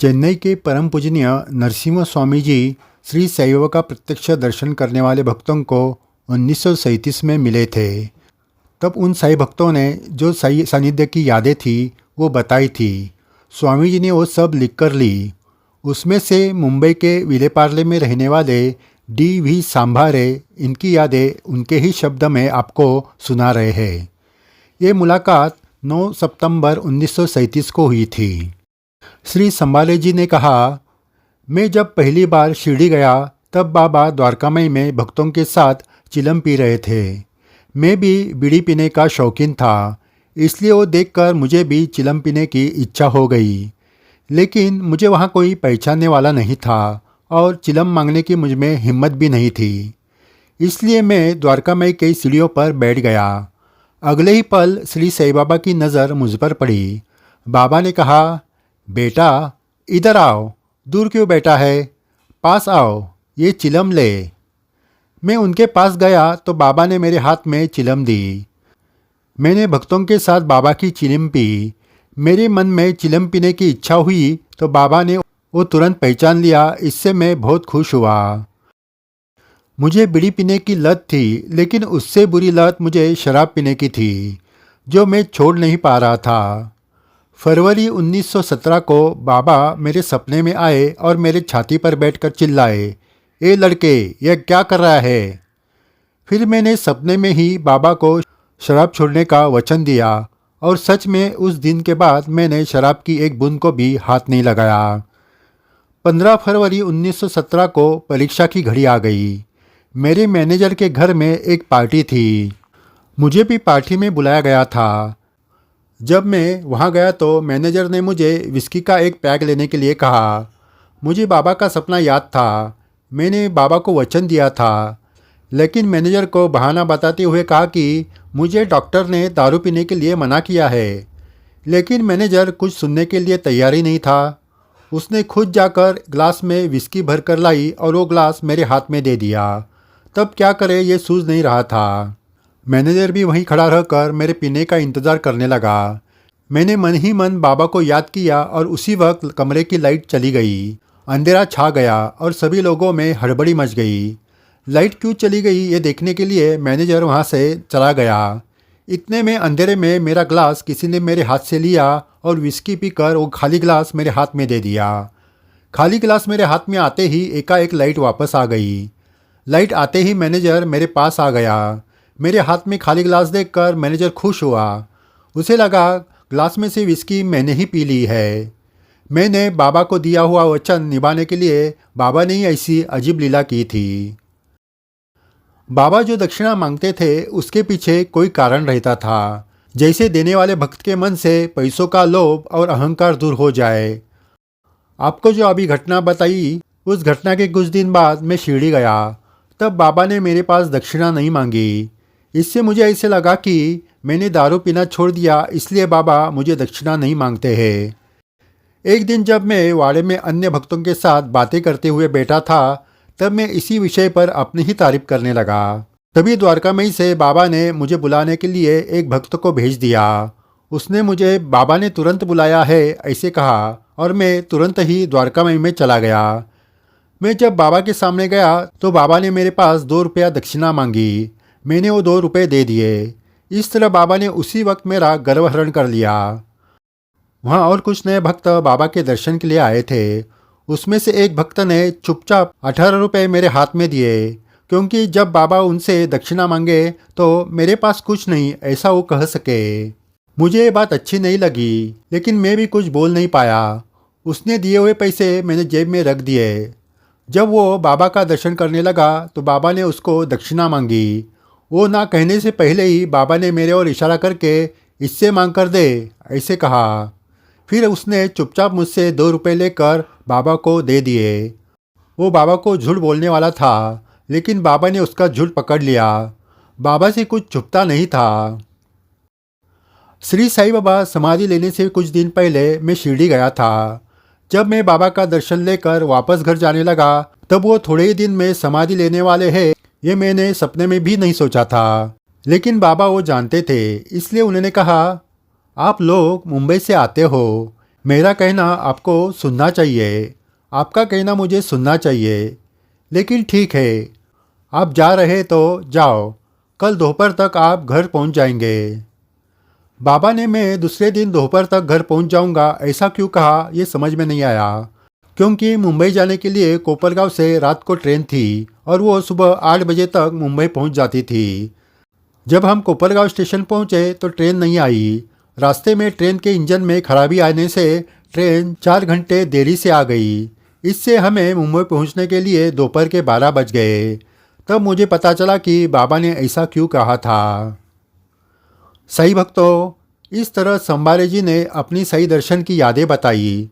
चेन्नई के परम पूजनीय नरसिम्हा स्वामी जी श्री साई बाबा का प्रत्यक्ष दर्शन करने वाले भक्तों को 1937 में मिले थे। तब उन साई भक्तों ने जो साई सानिध्य की यादें थी वो बताई थी। स्वामी जी ने वो सब लिख कर ली। उसमें से मुंबई के विलेपार्ले में रहने वाले डी.वी. सांभारे इनकी यादें उनके ही शब्द में आपको सुना रहे हैं। ये मुलाकात 9 सितंबर 1937 को हुई थी। श्री संभाले जी ने कहा, मैं जब पहली बार शिरडी गया तब बाबा द्वारकामई में भक्तों के साथ चिलम पी रहे थे। मैं भी बीड़ी पीने का शौकीन था, इसलिए वो देखकर मुझे भी चिलम पीने की इच्छा हो गई। लेकिन मुझे वहाँ कोई पहचानने वाला नहीं था और चिलम मांगने की मुझ में हिम्मत भी नहीं थी। इसलिए मैं द्वारकामई की सीढ़ियों पर बैठ गया। अगले ही पल श्री साई बाबा की नज़र मुझ पर पड़ी। बाबा ने कहा, बेटा इधर आओ, दूर क्यों बैठा है, पास आओ, ये चिलम ले। मैं उनके पास गया तो बाबा ने मेरे हाथ में चिलम दी। मैंने भक्तों के साथ बाबा की चिलम पी। मेरे मन में चिलम पीने की इच्छा हुई तो बाबा ने वो तुरंत पहचान लिया। इससे मैं बहुत खुश हुआ। मुझे बीड़ी पीने की लत थी, लेकिन उससे बुरी लत मुझे शराब पीने की थी, जो मैं छोड़ नहीं पा रहा था। फरवरी 1917 को बाबा मेरे सपने में आए और मेरे छाती पर बैठकर चिल्लाए, ए लड़के, यह क्या कर रहा है। फिर मैंने सपने में ही बाबा को शराब छोड़ने का वचन दिया और सच में उस दिन के बाद मैंने शराब की एक बूंद को भी हाथ नहीं लगाया। 15 फरवरी 1917 को परीक्षा की घड़ी आ गई। मेरे मैनेजर के घर में एक पार्टी थी। मुझे भी पार्टी में बुलाया गया था। जब मैं वहाँ गया तो मैनेजर ने मुझे विस्की का एक पैक लेने के लिए कहा। मुझे बाबा का सपना याद था। मैंने बाबा को वचन दिया था, लेकिन मैनेजर को बहाना बताते हुए कहा कि मुझे डॉक्टर ने दारू पीने के लिए मना किया है। लेकिन मैनेजर कुछ सुनने के लिए तैयार ही नहीं था। उसने खुद जाकर ग्लास में विस्की भर कर लाई और वो ग्लास मेरे हाथ में दे दिया। तब क्या करे ये सूझ नहीं रहा था। मैनेजर भी वहीं खड़ा रहकर मेरे पीने का इंतज़ार करने लगा। मैंने मन ही मन बाबा को याद किया और उसी वक्त कमरे की लाइट चली गई। अंधेरा छा गया और सभी लोगों में हड़बड़ी मच गई। लाइट क्यों चली गई ये देखने के लिए मैनेजर वहाँ से चला गया। इतने में अंधेरे में मेरा ग्लास किसी ने मेरे हाथ से लिया और विस्की पीकर वो खाली ग्लास मेरे हाथ में दे दिया। खाली ग्लास मेरे हाथ में आते ही एकाएक लाइट वापस आ गई। लाइट आते ही मैनेजर मेरे पास आ गया। मेरे हाथ में खाली ग्लास देखकर मैनेजर खुश हुआ। उसे लगा ग्लास में से विस्की मैंने ही पी ली है। मैंने बाबा को दिया हुआ वचन निभाने के लिए बाबा ने ही ऐसी अजीब लीला की थी। बाबा जो दक्षिणा मांगते थे उसके पीछे कोई कारण रहता था, जैसे देने वाले भक्त के मन से पैसों का लोभ और अहंकार दूर हो जाए। आपको जो अभी घटना बताई, उस घटना के कुछ दिन बाद मैं शिरडी गया। तब बाबा ने मेरे पास दक्षिणा नहीं मांगी। इससे मुझे ऐसे लगा कि मैंने दारू पीना छोड़ दिया, इसलिए बाबा मुझे दक्षिणा नहीं मांगते हैं। एक दिन जब मैं वाड़े में अन्य भक्तों के साथ बातें करते हुए बैठा था, तब मैं इसी विषय पर अपनी ही तारीफ करने लगा। तभी द्वारकामई से बाबा ने मुझे बुलाने के लिए एक भक्त को भेज दिया। उसने मुझे बाबा ने तुरंत बुलाया है ऐसे कहा और मैं तुरंत ही द्वारकामई में चला गया। मैं जब बाबा के सामने गया तो बाबा ने मेरे पास 2 रुपया दक्षिणा मांगी। मैंने वो 2 रुपये दे दिए। इस तरह बाबा ने उसी वक्त मेरा गर्वहरण कर लिया। वहाँ और कुछ नए भक्त बाबा के दर्शन के लिए आए थे। उसमें से एक भक्त ने चुपचाप 18 रुपये मेरे हाथ में दिए, क्योंकि जब बाबा उनसे दक्षिणा मांगे तो मेरे पास कुछ नहीं ऐसा वो कह सके। मुझे ये बात अच्छी नहीं लगी, लेकिन मैं भी कुछ बोल नहीं पाया। उसने दिए हुए पैसे मैंने जेब में रख दिए। जब वो बाबा का दर्शन करने लगा तो बाबा ने उसको दक्षिणा मांगी। वो ना कहने से पहले ही बाबा ने मेरे ओर इशारा करके इससे मांग कर दे ऐसे कहा। फिर उसने चुपचाप मुझसे 2 रुपये लेकर बाबा को दे दिए। वो बाबा को झूठ बोलने वाला था, लेकिन बाबा ने उसका झूठ पकड़ लिया। बाबा से कुछ छुपता नहीं था। श्री साई बाबा समाधि लेने से कुछ दिन पहले मैं शिरडी गया था। जब मैं बाबा का दर्शन लेकर वापस घर जाने लगा तब वो थोड़े ही दिन में समाधि लेने वाले हैं, ये मैंने सपने में भी नहीं सोचा था। लेकिन बाबा वो जानते थे, इसलिए उन्होंने कहा, आप लोग मुंबई से आते हो, मेरा कहना आपको सुनना चाहिए, आपका कहना मुझे सुनना चाहिए। लेकिन ठीक है, आप जा रहे तो जाओ, कल दोपहर तक आप घर पहुंच जाएंगे। बाबा ने मैं दूसरे दिन दोपहर तक घर पहुंच जाऊंगा ऐसा क्यों कहा, ये समझ में नहीं आया। क्योंकि मुंबई जाने के लिए कोपरगांव से रात को ट्रेन थी और वो सुबह 8 बजे तक मुंबई पहुंच जाती थी। जब हम कोपरगांव स्टेशन पहुंचे तो ट्रेन नहीं आई। रास्ते में ट्रेन के इंजन में खराबी आने से ट्रेन 4 घंटे देरी से आ गई। इससे हमें मुंबई पहुंचने के लिए दोपहर के 12 बज गए। तब मुझे पता चला कि बाबा ने ऐसा क्यों कहा था। सही भक्तों, इस तरह संबारे जी ने अपनी सही दर्शन की यादें बताई।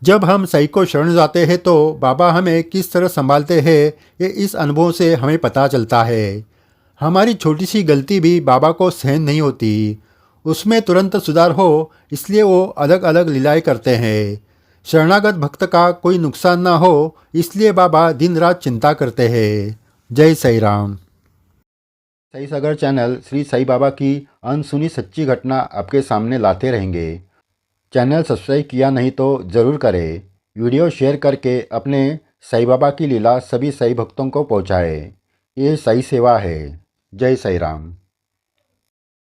जब हम सही को शरण जाते हैं तो बाबा हमें किस तरह संभालते हैं, ये इस अनुभव से हमें पता चलता है। हमारी छोटी सी गलती भी बाबा को सहन नहीं होती, उसमें तुरंत सुधार हो, इसलिए वो अलग अलग लीलाएं करते हैं। शरणागत भक्त का कोई नुकसान ना हो, इसलिए बाबा दिन रात चिंता करते हैं। जय साई राम। सई सागर चैनल श्री साई बाबा की अनसुनी सच्ची घटना आपके सामने लाते रहेंगे। चैनल सब्सक्राइब किया नहीं तो ज़रूर करें। वीडियो शेयर करके अपने साई बाबा की लीला सभी साई भक्तों को पहुँचाए। ये साई सेवा है। जय साई राम।